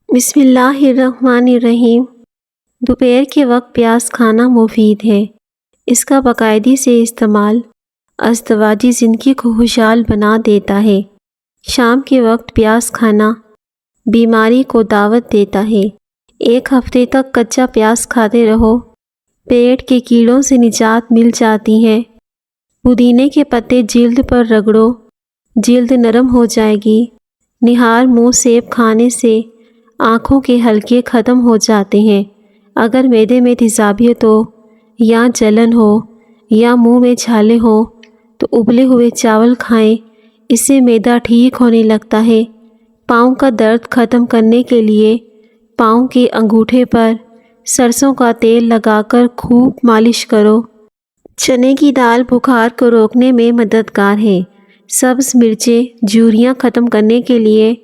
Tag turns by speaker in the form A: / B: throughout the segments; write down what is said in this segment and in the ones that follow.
A: بسم اللہ الرحمن الرحیم۔ دوپہر کے وقت پیاز کھانا مفید ہے۔ اس کا باقاعدگی سے استعمال ازدواجی زندگی کو خوشحال بنا دیتا ہے۔ شام کے وقت پیاز کھانا بیماری کو دعوت دیتا ہے۔ ایک ہفتے تک کچا پیاز کھاتے رہو، پیٹ کے کیڑوں سے نجات مل جاتی ہے۔ پودینے کے پتے جلد پر رگڑو، جلد نرم ہو جائے گی۔ نہار منہ سیب کھانے سے آنکھوں کے حلقے ختم ہو جاتے ہیں۔ اگر معدے میں تیزابیت ہو یا جلن ہو یا منہ میں چھالے ہوں تو ابلے ہوئے چاول کھائیں، اس سے معدہ ٹھیک ہونے لگتا ہے۔ پاؤں کا درد ختم کرنے کے لیے پاؤں کے انگوٹھے پر سرسوں کا تیل لگا کر خوب مالش کرو۔ چنے کی دال بخار کو روکنے میں مددگار ہے۔ سبز مرچیں جھریاں ختم کرنے کے لیے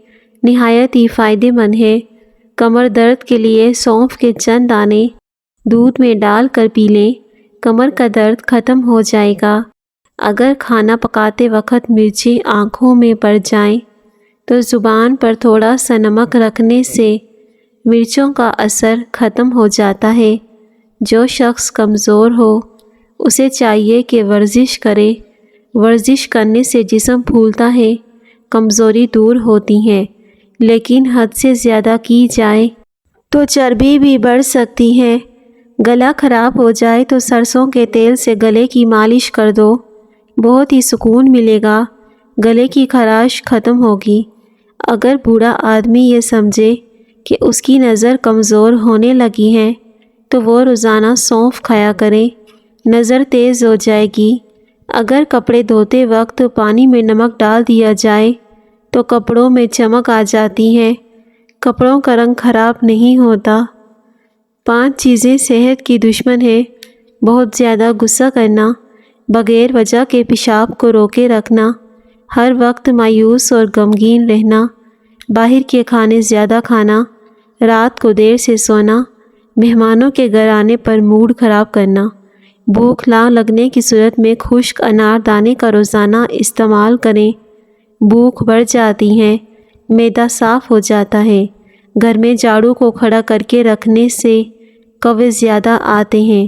A: نہایت ہی فائدہ مند ہے۔ کمر درد کے لیے سونف کے چند دانے دودھ میں ڈال کر پی لیں، کمر کا درد ختم ہو جائے گا۔ اگر کھانا پکاتے وقت مرچیں آنکھوں میں پڑ جائیں تو زبان پر تھوڑا سا نمک رکھنے سے مرچوں کا اثر ختم ہو جاتا ہے۔ جو شخص کمزور ہو اسے چاہیے کہ ورزش کرے۔ ورزش کرنے سے جسم پھولتا ہے، کمزوری دور ہوتی ہے، لیکن حد سے زیادہ کی جائے تو چربی بھی بڑھ سکتی ہے۔ گلا خراب ہو جائے تو سرسوں کے تیل سے گلے کی مالش کر دو، بہت ہی سکون ملے گا، گلے کی خراش ختم ہوگی۔ اگر بوڑھا آدمی یہ سمجھے کہ اس کی نظر کمزور ہونے لگی ہے تو وہ روزانہ سونف کھایا کرے، نظر تیز ہو جائے گی۔ اگر کپڑے دھوتے وقت پانی میں نمک ڈال دیا جائے تو کپڑوں میں چمک آ جاتی ہے، کپڑوں کا رنگ خراب نہیں ہوتا۔ 5 چیزیں صحت کی دشمن ہیں: بہت زیادہ غصہ کرنا، بغیر وجہ کے پیشاب کو روکے رکھنا، ہر وقت مایوس اور غمگین رہنا، باہر کے کھانے زیادہ کھانا، رات کو دیر سے سونا، مہمانوں کے گھر آنے پر موڈ خراب کرنا۔ بھوک نہ لگنے کی صورت میں خشک انار دانے کا روزانہ استعمال کریں، بھوک بڑھ جاتی ہے، معدہ صاف ہو جاتا ہے۔ گھر میں جھاڑو کو کھڑا کر کے رکھنے سے کوے زیادہ آتے ہیں۔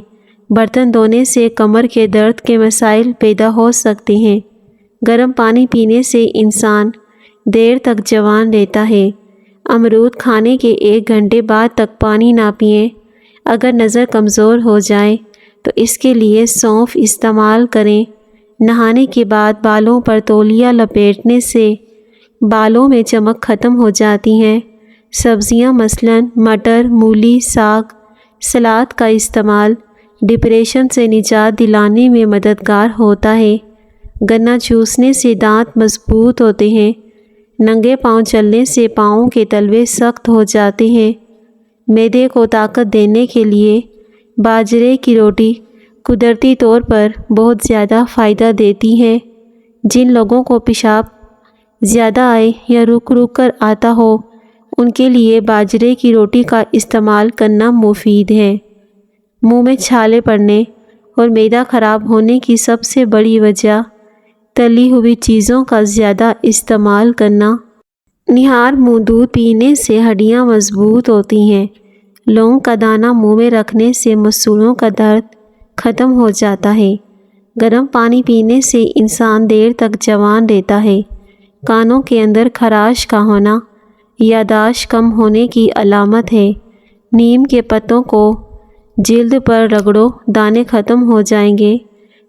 A: برتن دھونے سے کمر کے درد کے مسائل پیدا ہو سکتے ہیں۔ گرم پانی پینے سے انسان دیر تک جوان رہتا ہے۔ امرود کھانے کے 1 گھنٹے بعد تک پانی نہ پئیں۔ اگر نظر کمزور ہو جائے تو اس کے لیے سونف استعمال کریں۔ نہانے کے بعد بالوں پر تولیہ لپیٹنے سے بالوں میں چمک ختم ہو جاتی ہے۔ سبزیاں مثلاً مٹر، مولی، ساگ، سلاد کا استعمال ڈپریشن سے نجات دلانے میں مددگار ہوتا ہے۔ گنا چوسنے سے دانت مضبوط ہوتے ہیں۔ ننگے پاؤں چلنے سے پاؤں کے تلوے سخت ہو جاتے ہیں۔ معدے کو طاقت دینے کے لیے باجرے کی روٹی قدرتی طور پر بہت زیادہ فائدہ دیتی ہے۔ جن لوگوں کو پیشاب زیادہ آئے یا رک رک کر آتا ہو ان کے لیے باجرے کی روٹی کا استعمال کرنا مفید ہے۔ منہ میں چھالے پڑنے اور معدہ خراب ہونے کی سب سے بڑی وجہ تلی ہوئی چیزوں کا زیادہ استعمال کرنا۔ نہار منہ دودھ پینے سے ہڈیاں مضبوط ہوتی ہیں۔ لونگ کا دانہ منہ میں رکھنے سے مسوڑوں کا درد ختم ہو جاتا ہے۔ گرم پانی پینے سے انسان دیر تک جوان رہتا ہے۔ کانوں کے اندر خراش کا ہونا یادداشت کم ہونے کی علامت ہے۔ نیم کے پتوں کو جلد پر رگڑو، دانے ختم ہو جائیں گے۔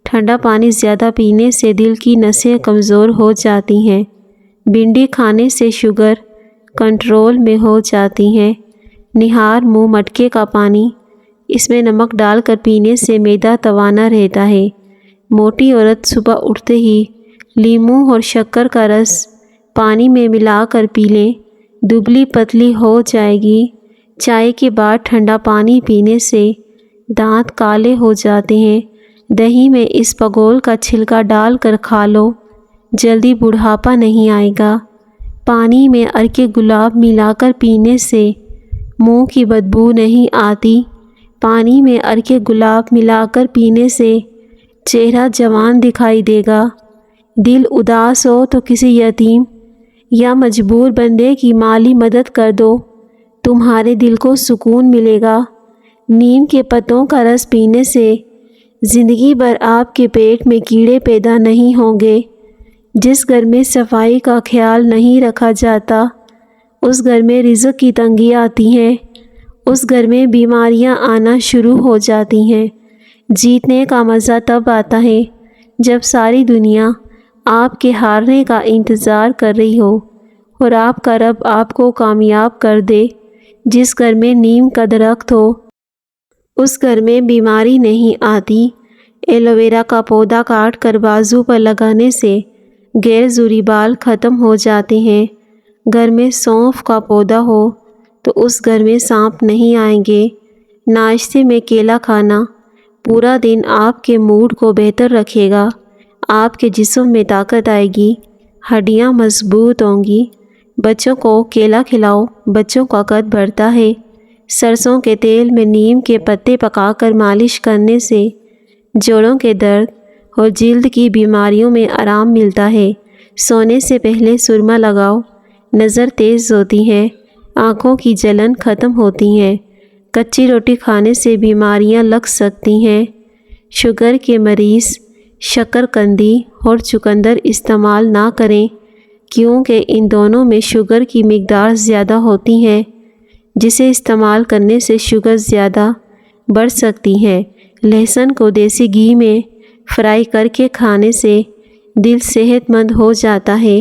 A: ٹھنڈا پانی زیادہ پینے سے دل کی نسیں کمزور ہو جاتی ہیں۔ بھنڈی کھانے سے شوگر کنٹرول میں ہو جاتی ہے۔ نہار منہ مٹکے کا پانی، اس میں نمک ڈال کر پینے سے معدہ توانا رہتا ہے۔ موٹی عورت صبح اٹھتے ہی لیموں اور شکر کا رس پانی میں ملا کر پی لیں، دبلی پتلی ہو جائے گی۔ چائے کے بعد ٹھنڈا پانی پینے سے دانت کالے ہو جاتے ہیں۔ دہی میں اس پگول کا چھلکا ڈال کر کھا لو، جلدی بڑھاپا نہیں آئے گا۔ پانی میں عرق گلاب ملا کر پینے سے منہ کی بدبو نہیں آتی۔ پانی میں عرق گلاب ملا کر پینے سے چہرہ جوان دکھائی دے گا۔ دل اداس ہو تو کسی یتیم یا مجبور بندے کی مالی مدد کر دو تمہارے دل کو سکون ملے گا۔ نیم کے پتوں کا رس پینے سے زندگی بھر آپ کے پیٹ میں کیڑے پیدا نہیں ہوں گے۔ جس گھر میں صفائی کا خیال نہیں رکھا جاتا اس گھر میں رزق کی تنگی آتی ہے، اس گھر میں بیماریاں آنا شروع ہو جاتی ہیں۔ جیتنے کا مزہ تب آتا ہے جب ساری دنیا آپ کے ہارنے کا انتظار کر رہی ہو اور آپ کا رب آپ کو کامیاب کر دے۔ جس گھر میں نیم کا درخت ہو اس گھر میں بیماری نہیں آتی۔ ایلو ویرا کا پودا کاٹ کر بازو پر لگانے سے غیر ضروری بال ختم ہو جاتے ہیں۔ گھر میں سونف کا پودا ہو تو اس گھر میں سانپ نہیں آئیں گے۔ ناشتے میں کیلا کھانا پورا دن آپ کے موڈ کو بہتر رکھے گا، آپ کے جسم میں طاقت آئے گی، ہڈیاں مضبوط ہوں گی۔ بچوں کو کیلا کھلاؤ، بچوں کا قد بڑھتا ہے۔ سرسوں کے تیل میں نیم کے پتے پکا کر مالش کرنے سے جوڑوں کے درد اور جلد کی بیماریوں میں آرام ملتا ہے۔ سونے سے پہلے سرما لگاؤ، نظر تیز ہوتی ہے، آنکھوں کی جلن ختم ہوتی ہے۔ کچی روٹی کھانے سے بیماریاں لگ سکتی ہیں۔ شوگر کے مریض شکر قندی اور چقندر استعمال نہ کریں کیونکہ ان دونوں میں شوگر کی مقدار زیادہ ہوتی ہے، جسے استعمال کرنے سے شوگر زیادہ بڑھ سکتی ہے۔ لہسن کو دیسی گھی میں فرائی کر کے کھانے سے دل صحت مند ہو جاتا ہے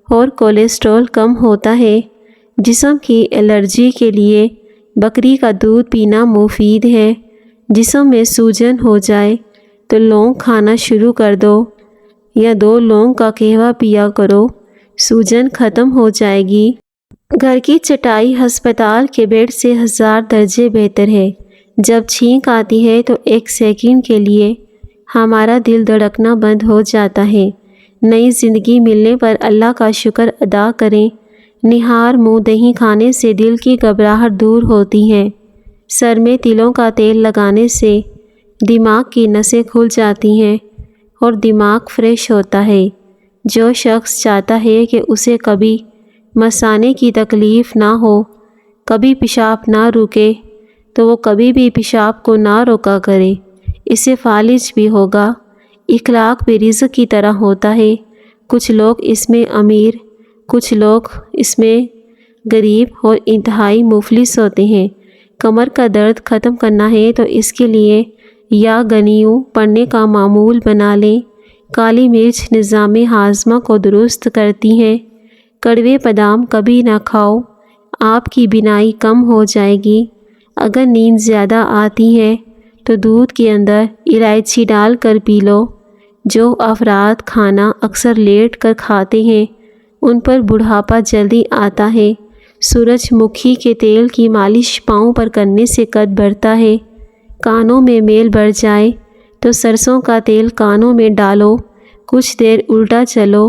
A: اور کولیسٹرول کم ہوتا ہے۔ جسم کی الرجی کے لیے بکری کا دودھ پینا مفید ہے۔ جسم میں سوجن ہو جائے تو لونگ کھانا شروع کر دو یا 2 لونگ کا قہوہ پیا کرو، سوجن ختم ہو جائے گی۔ گھر کی چٹائی ہسپتال کے بیڈ سے 1000 درجے بہتر ہے۔ جب چھینک آتی ہے تو 1 سیکنڈ کے لیے ہمارا دل دھڑکنا بند ہو جاتا ہے۔ نئی زندگی ملنے پر اللہ کا شکر ادا کریں۔ نہار منہ دہی کھانے سے دل کی گھبراہٹ دور ہوتی ہے۔ سر میں تلوں کا تیل لگانے سے دماغ کی نسیں کھل جاتی ہیں اور دماغ فریش ہوتا ہے۔ جو شخص چاہتا ہے کہ اسے کبھی مثانے کی تکلیف نہ ہو، کبھی پیشاب نہ رکے، تو وہ کبھی بھی پیشاب کو نہ روکا کرے، اسے فالج بھی ہوگا۔ اخلاق بھی رزق کی طرح ہوتا ہے، کچھ لوگ اس میں امیر، کچھ لوگ اس میں غریب اور انتہائی مفلس ہوتے ہیں۔ کمر کا درد ختم کرنا ہے تو اس کے لیے یا گنیوں پڑھنے کا معمول بنا لیں۔ کالی مرچ نظام ہاضمہ کو درست کرتی ہے۔ کڑوے بادام کبھی نہ کھاؤ، آپ کی بینائی کم ہو جائے گی۔ اگر نیند زیادہ آتی ہے تو دودھ کے اندر الائچی ڈال کر پی لو۔ جو افراد کھانا اکثر لیٹ کر کھاتے ہیں ان پر بڑھاپا جلدی آتا ہے۔ سورج مکھی کے تیل کی مالش پاؤں پر کرنے سے قد بڑھتا ہے۔ کانوں میں میل بڑھ جائے تو سرسوں کا تیل کانوں میں ڈالو، کچھ دیر الٹا چلو،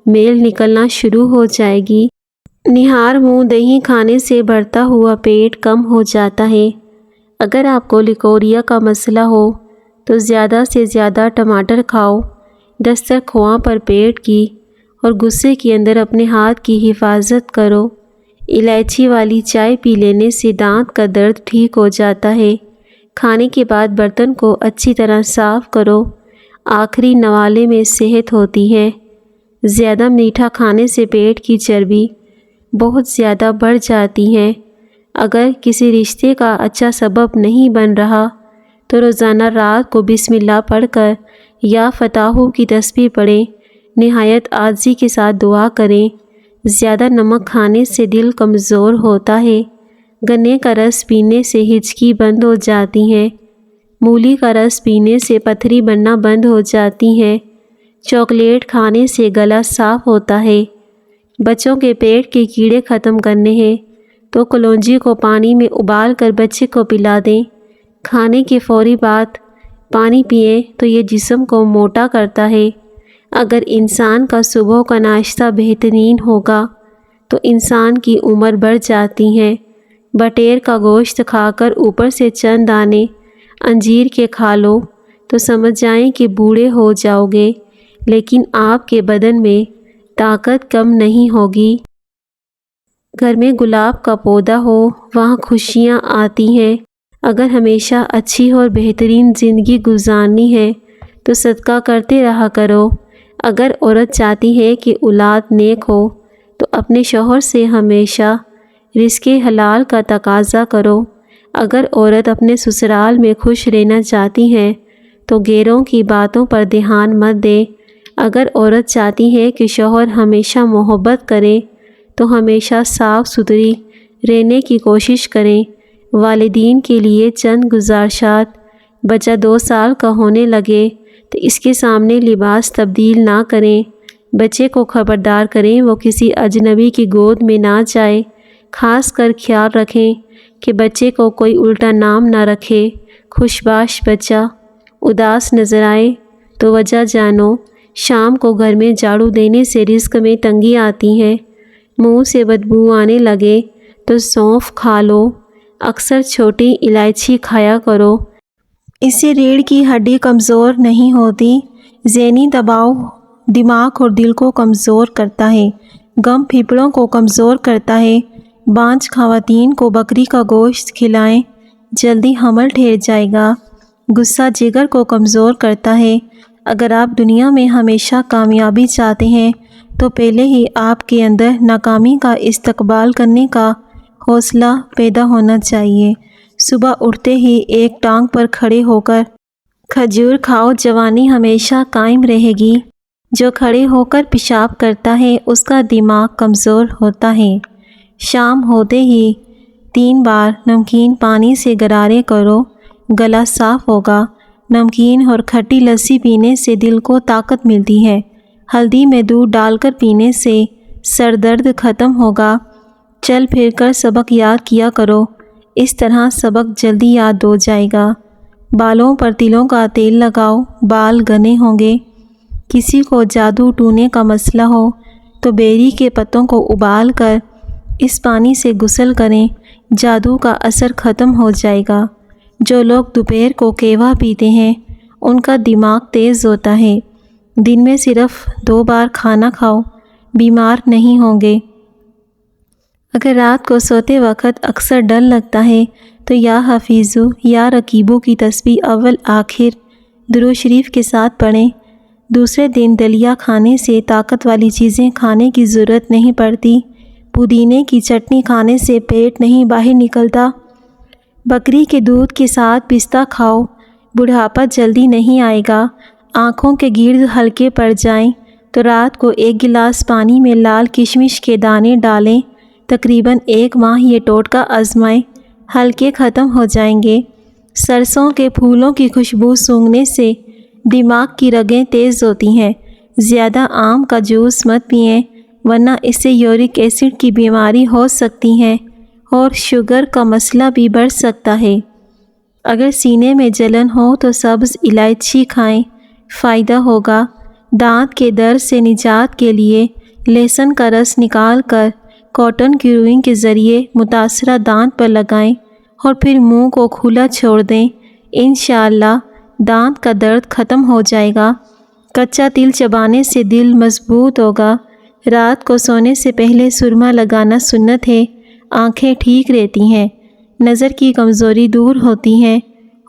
A: میل نکلنا شروع ہو جائے گی۔ نہار منہ دہی کھانے سے بڑھتا ہوا پیٹ کم ہو جاتا ہے۔ اگر آپ کو لیکوریا کا مسئلہ ہو تو زیادہ سے زیادہ ٹماٹر کھاؤ۔ دسترخواں پر پیٹ کی اور غصے کے اندر اپنے ہاتھ کی حفاظت کرو۔ الائچی والی چائے پی لینے سے دانت کا درد ٹھیک ہو جاتا ہے۔ کھانے کے بعد برتن کو اچھی طرح صاف کرو، آخری نوالے میں صحت ہوتی ہے۔ زیادہ میٹھا کھانے سے پیٹ کی چربی بہت زیادہ بڑھ جاتی ہے۔ اگر کسی رشتے کا اچھا سبب نہیں بن رہا تو روزانہ رات کو بسم اللہ پڑھ کر یا فتحوں کی تسبیح پڑھیں، نہایت عاجزی کے ساتھ دعا کریں۔ زیادہ نمک کھانے سے دل کمزور ہوتا ہے۔ گنے کا رس پینے سے ہچکی بند ہو جاتی ہے۔ مولی کا رس پینے سے پتھری بننا بند ہو جاتی ہے۔ چاکلیٹ کھانے سے گلا صاف ہوتا ہے۔ بچوں کے پیٹ کے کیڑے ختم کرنے ہیں تو کلونجی کو پانی میں ابال کر بچے کو پلا دیں۔ کھانے کے فوری بعد پانی پئیں تو یہ جسم کو موٹا کرتا ہے۔ اگر انسان کا صبح کا ناشتہ بہترین ہوگا تو انسان کی عمر بڑھ جاتی ہے۔ بٹیر کا گوشت کھا کر اوپر سے چند دانے انجیر کے کھا لو تو سمجھ جائیں کہ بوڑھے ہو جاؤ گے، لیکن آپ کے بدن میں طاقت کم نہیں ہوگی۔ گھر میں گلاب کا پودا ہو وہاں خوشیاں آتی ہیں۔ اگر ہمیشہ اچھی اور بہترین زندگی گزارنی ہے تو صدقہ کرتے رہا کرو۔ اگر عورت چاہتی ہے کہ اولاد نیک ہو تو اپنے شوہر سے ہمیشہ رزق حلال کا تقاضا کرو۔ اگر عورت اپنے سسرال میں خوش رہنا چاہتی ہے تو غیروں کی باتوں پر دھیان مت دے۔ اگر عورت چاہتی ہے کہ شوہر ہمیشہ محبت کرے تو ہمیشہ صاف ستھری رہنے کی کوشش کریں۔ والدین کے لیے چند گزارشات۔ بچہ 2 سال کا ہونے لگے تو اس کے سامنے لباس تبدیل نہ کریں۔ بچے کو خبردار کریں وہ کسی اجنبی کی گود میں نہ جائے۔ خاص کر خیال رکھیں کہ بچے کو کوئی الٹا نام نہ رکھے۔ خوشباش بچہ اداس نظر آئے تو وجہ جانو۔ شام کو گھر میں جھاڑو دینے سے رزق میں تنگی آتی ہے۔ منہ سے بدبو آنے لگے تو سونف کھا لو۔ اکثر چھوٹی الائچی کھایا کرو۔ اس سے ریڑھ کی ہڈی کمزور نہیں ہوتی۔ ذہنی دباؤ دماغ اور دل کو کمزور کرتا ہے۔ غم پھیپھڑوں کو کمزور کرتا ہے۔ بانجھ خواتین کو بکری کا گوشت کھلائیں، جلدی حمل ٹھہر جائے گا۔ غصہ جگر کو کمزور کرتا ہے۔ اگر آپ دنیا میں ہمیشہ کامیابی چاہتے ہیں تو پہلے ہی آپ کے اندر ناکامی کا استقبال کرنے کا حوصلہ پیدا ہونا چاہیے۔ صبح اٹھتے ہی ایک ٹانگ پر کھڑے ہو کر کھجور کھاؤ، جوانی ہمیشہ قائم رہے گی۔ جو کھڑے ہو کر پیشاب کرتا ہے اس کا دماغ کمزور ہوتا ہے۔ شام ہوتے ہی 3 بار نمکین پانی سے غرارے کرو، گلا صاف ہوگا۔ نمکین اور کھٹی لسی پینے سے دل کو طاقت ملتی ہے۔ ہلدی میں دودھ ڈال کر پینے سے سر درد ختم ہوگا۔ چل پھر کر سبق یاد کیا کرو، اس طرح سبق جلدی یاد ہو جائے گا۔ بالوں پر تلوں کا تیل لگاؤ، بال گھنے ہوں گے۔ کسی کو جادو ٹونے کا مسئلہ ہو تو بیری کے پتوں کو ابال کر اس پانی سے غسل کریں، جادو کا اثر ختم ہو جائے گا۔ جو لوگ دوپہر کو قہوہ پیتے ہیں ان کا دماغ تیز ہوتا ہے۔ دن میں صرف 2 بار کھانا کھاؤ، بیمار نہیں ہوں گے۔ اگر رات کو سوتے وقت اکثر ڈر لگتا ہے تو یا حفیظو یا رقیبو کی تسبیح اول آخر درود شریف کے ساتھ پڑھیں۔ دوسرے دن دلیا کھانے سے طاقت والی چیزیں کھانے کی ضرورت نہیں پڑتی۔ پودینے کی چٹنی کھانے سے پیٹ نہیں باہر نکلتا۔ بکری کے دودھ کے ساتھ پستہ کھاؤ، بڑھاپا جلدی نہیں آئے گا۔ آنکھوں کے گرد ہلکے پڑ جائیں تو رات کو 1 گلاس پانی میں لال کشمش کے دانے ڈالیں۔ تقریباً 1 ماہ یہ ٹوٹکا آزمائیں، ہلکے ختم ہو جائیں گے۔ سرسوں کے پھولوں کی خوشبو سونگھنے سے دماغ کی رگیں تیز ہوتی ہیں۔ زیادہ آم کا جوس مت پئیں ورنہ اس سے یورک ایسڈ کی بیماری ہو سکتی ہے اور شوگر کا مسئلہ بھی بڑھ سکتا ہے۔ اگر سینے میں جلن ہو تو سبز الائچی کھائیں، فائدہ ہوگا۔ دانت کے درد سے نجات کے لیے لہسن کا رس نکال کر کاٹن کی روئی کے ذریعے متاثرہ دانت پر لگائیں اور پھر منہ کو کھلا چھوڑ دیں۔ انشاءاللہ دانت کا درد ختم ہو جائے گا۔ کچا تل چبانے سے دل مضبوط ہوگا۔ رات کو سونے سے پہلے سرما لگانا سنت ہے۔ آنکھیں ٹھیک رہتی ہیں، نظر کی کمزوری دور ہوتی ہے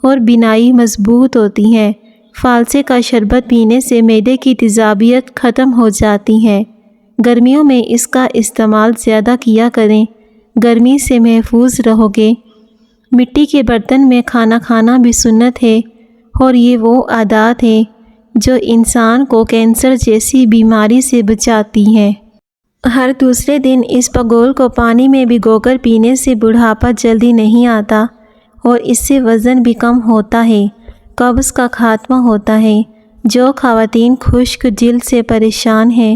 A: اور بینائی مضبوط ہوتی ہے۔ فالسے کا شربت پینے سے معدے کی تیزابیت ختم ہو جاتی ہے۔ گرمیوں میں اس کا استعمال زیادہ کیا کریں، گرمی سے محفوظ رہو گے۔ مٹی کے برتن میں کھانا کھانا بھی سنت ہے اور یہ وہ عادات ہے جو انسان کو کینسر جیسی بیماری سے بچاتی ہے۔ ہر دوسرے دن اس پگول کو پانی میں بھگو کر پینے سے بڑھاپا جلدی نہیں آتا اور اس سے وزن بھی کم ہوتا ہے۔ قبض کا خاتمہ ہوتا ہے۔ جو خواتین خشک جلد سے پریشان ہیں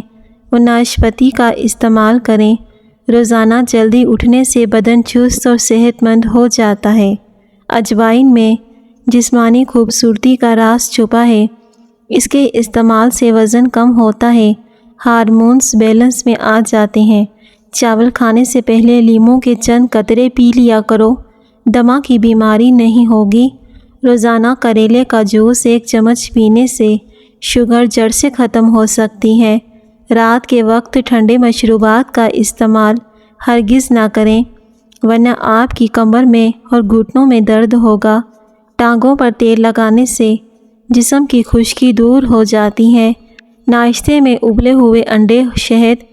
A: وہ ناشپاتی کا استعمال کریں۔ روزانہ جلدی اٹھنے سے بدن چست اور صحت مند ہو جاتا ہے۔ اجوائن میں جسمانی خوبصورتی کا راز چھپا ہے۔ اس کے استعمال سے وزن کم ہوتا ہے، ہارمونز بیلنس میں آ جاتے ہیں۔ چاول کھانے سے پہلے لیموں کے چند قطرے پی لیا کرو، دمہ کی بیماری نہیں ہوگی۔ روزانہ کریلے کا جوس 1 چمچ پینے سے شوگر جڑ سے ختم ہو سکتی ہے۔ رات کے وقت ٹھنڈے مشروبات کا استعمال ہرگز نہ کریں، ورنہ آپ کی کمر میں اور گھٹنوں میں درد ہوگا۔ ٹانگوں پر تیل لگانے سے جسم کی خشکی دور ہو جاتی ہے۔ ناشتے میں ابلے ہوئے انڈے، شہد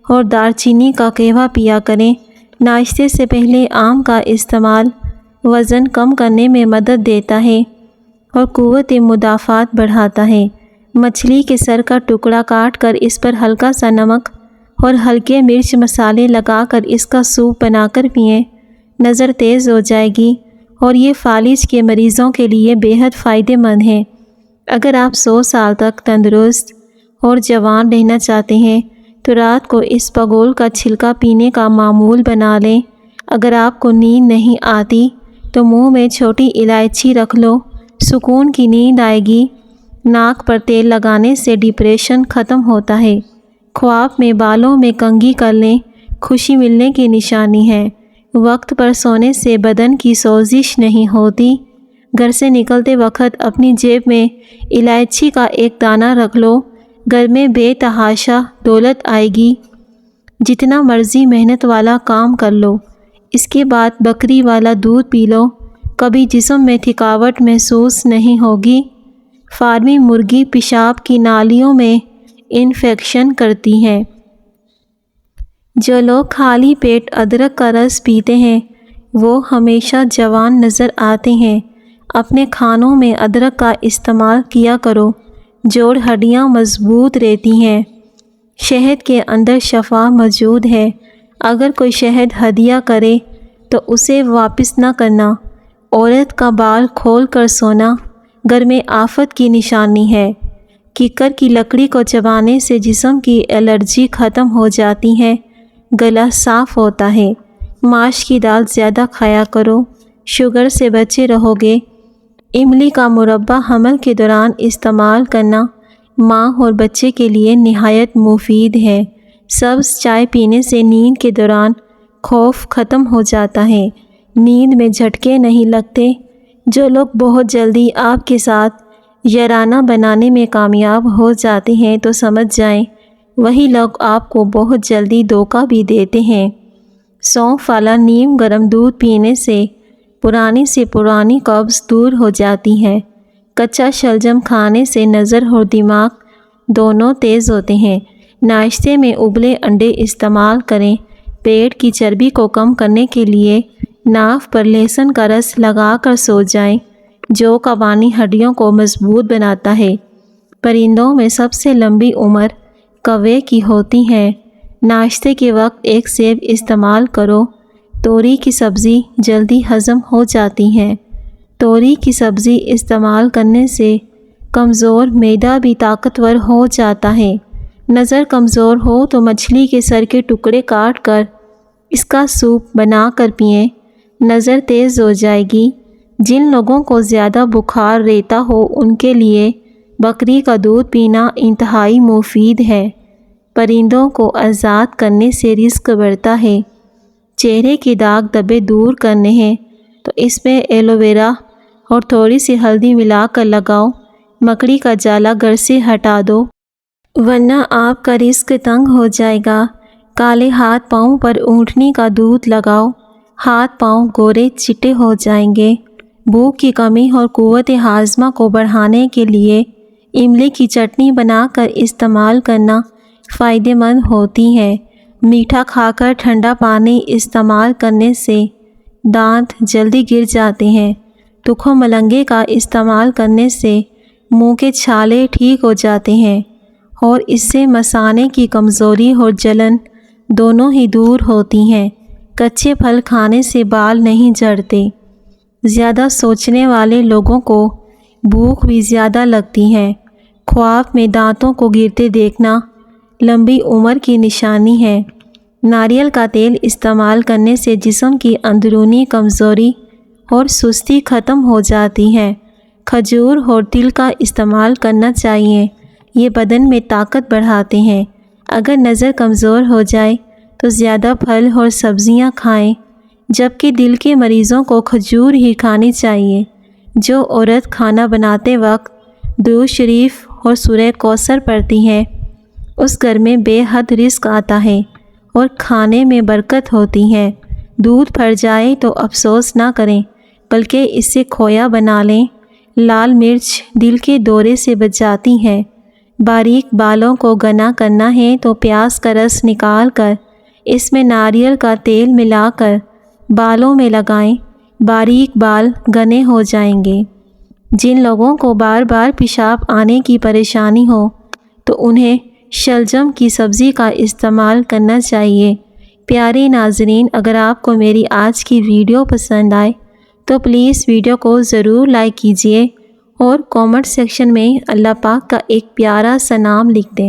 A: اور دار چینی کا قہوہ پیا کریں۔ ناشتے سے پہلے آم کا استعمال وزن کم کرنے میں مدد دیتا ہے اور قوت مدافعت بڑھاتا ہے۔ مچھلی کے سر کا ٹکڑا کاٹ کر اس پر ہلکا سا نمک اور ہلکے مرچ مسالے لگا کر اس کا سوپ بنا کر پئیں، نظر تیز ہو جائے گی اور یہ فالج کے مریضوں کے لیے بیحد فائدہ مند ہے۔ اگر آپ 100 سال تک تندرست اور جوان رہنا چاہتے ہیں تو رات کو اس پگول کا چھلکا پینے کا معمول بنا لیں۔ اگر آپ کو نیند نہیں آتی تو منہ میں چھوٹی الائچی رکھ لو، سکون کی نیند آئے گی۔ ناک پر تیل لگانے سے ڈپریشن ختم ہوتا ہے۔ خواب میں بالوں میں کنگھی کر لیں، خوشی ملنے کی نشانی ہے۔ وقت پر سونے سے بدن کی سوزش نہیں ہوتی۔ گھر سے نکلتے وقت اپنی جیب میں الائچی کا ایک دانہ رکھ لو، گھر میں بے تحاشا دولت آئے گی۔ جتنا مرضی محنت والا کام کر لو، اس کے بعد بکری والا دودھ پی لو، کبھی جسم میں تھکاوٹ محسوس نہیں ہوگی۔ فارمی مرغی پیشاب کی نالیوں میں انفیکشن کرتی ہے۔ جو لوگ خالی پیٹ ادرک کا رس پیتے ہیں وہ ہمیشہ جوان نظر آتے ہیں۔ اپنے کھانوں میں ادرک کا استعمال کیا کرو، جوڑ ہڈیاں مضبوط رہتی ہیں۔ شہد کے اندر شفا موجود ہے۔ اگر کوئی شہد ہدیہ کرے تو اسے واپس نہ کرنا۔ عورت کا بال کھول کر سونا گھر میں آفت کی نشانی ہے۔ کیکر کی لکڑی کو چبانے سے جسم کی الرجی ختم ہو جاتی ہے، گلا صاف ہوتا ہے۔ ماش کی دال زیادہ کھایا کرو، شوگر سے بچے رہو گے۔ املی کا مربع حمل کے دوران استعمال کرنا ماں اور بچے کے لیے نہایت مفید ہے۔ سبز چائے پینے سے نیند کے دوران خوف ختم ہو جاتا ہے، نیند میں جھٹکے نہیں لگتے۔ جو لوگ بہت جلدی آپ کے ساتھ یارانہ بنانے میں کامیاب ہو جاتے ہیں تو سمجھ جائیں وہی لوگ آپ کو بہت جلدی دھوکہ بھی دیتے ہیں۔ سونف والا نیم گرم دودھ پینے سے پرانی سے پرانی قبض دور ہو جاتی ہے۔ کچا شلجم کھانے سے نظر اور دماغ دونوں تیز ہوتے ہیں۔ ناشتے میں ابلے انڈے استعمال کریں۔ پیٹ کی چربی کو کم کرنے کے لیے ناف پر لہسن کا رس لگا کر سو جائیں، جو قوانی ہڈیوں کو مضبوط بناتا ہے۔ پرندوں میں سب سے لمبی عمر کوے کی ہوتی ہے۔ ناشتے کے وقت ایک سیب استعمال کرو۔ توری کی سبزی جلدی ہضم ہو جاتی ہے۔ توری کی سبزی استعمال کرنے سے کمزور معدہ بھی طاقتور ہو جاتا ہے۔ نظر کمزور ہو تو مچھلی کے سر کے ٹکڑے کاٹ کر اس کا سوپ بنا کر پئیں، نظر تیز ہو جائے گی۔ جن لوگوں کو زیادہ بخار رہتا ہو ان کے لیے بکری کا دودھ پینا انتہائی مفید ہے۔ پرندوں کو آزاد کرنے سے رزق بڑھتا ہے۔ چہرے کے داغ دھبے دور کرنے ہیں تو اس میں ایلو ویرا اور تھوڑی سی ہلدی ملا کر لگاؤ۔ مکڑی کا جالا گھر سے ہٹا دو ورنہ آپ کا رزق تنگ ہو جائے گا۔ کالے ہاتھ پاؤں پر اونٹنی کا دودھ لگاؤ، ہاتھ پاؤں گورے چٹے ہو جائیں گے۔ بھوک کی کمی اور قوت ہاضمہ کو بڑھانے کے لیے املی کی چٹنی بنا کر استعمال کرنا فائدہ مند ہوتی ہے۔ میٹھا کھا کر ٹھنڈا پانی استعمال کرنے سے دانت جلدی گر جاتے ہیں۔ تخم ملنگے کا استعمال کرنے سے منہ کے چھالے ٹھیک ہو جاتے ہیں اور اس سے مثانے کی کمزوری اور جلن دونوں ہی دور ہوتی ہیں۔ کچے پھل کھانے سے بال نہیں جھڑتے۔ زیادہ سوچنے والے لوگوں کو بھوک بھی زیادہ لگتی ہے۔ خواب میں دانتوں کو گرتے دیکھنا لمبی عمر کی نشانی ہے۔ ناریل کا تیل استعمال کرنے سے جسم کی اندرونی کمزوری اور سستی ختم ہو جاتی ہے۔ کھجور اور تل کا استعمال کرنا چاہیے، یہ بدن میں طاقت بڑھاتے ہیں۔ اگر نظر کمزور ہو جائے تو زیادہ پھل اور سبزیاں کھائیں، جبکہ دل کے مریضوں کو کھجور ہی کھانی چاہیے۔ جو عورت کھانا بناتے وقت درود شریف اور سورہ کوثر پڑھتی ہے اس گھر میں بے حد رزق آتا ہے اور کھانے میں برکت ہوتی ہے۔ دودھ پھٹ جائے تو افسوس نہ کریں بلکہ اس سے کھویا بنا لیں۔ لال مرچ دل کے دورے سے بچاتی ہے۔ باریک بالوں کو گنا کرنا ہے تو پیاز کا رس نکال کر اس میں ناریل کا تیل ملا کر بالوں میں لگائیں، باریک بال گنے ہو جائیں گے۔ جن لوگوں کو بار بار پیشاب آنے کی پریشانی ہو تو انہیں شلجم کی سبزی کا استعمال کرنا چاہیے۔ پیارے ناظرین، اگر آپ کو میری آج کی ویڈیو پسند آئے تو پلیز ویڈیو کو ضرور لائک کیجیے اور کامنٹ سیکشن میں اللہ پاک کا ایک پیارا سا نام لکھ دیں۔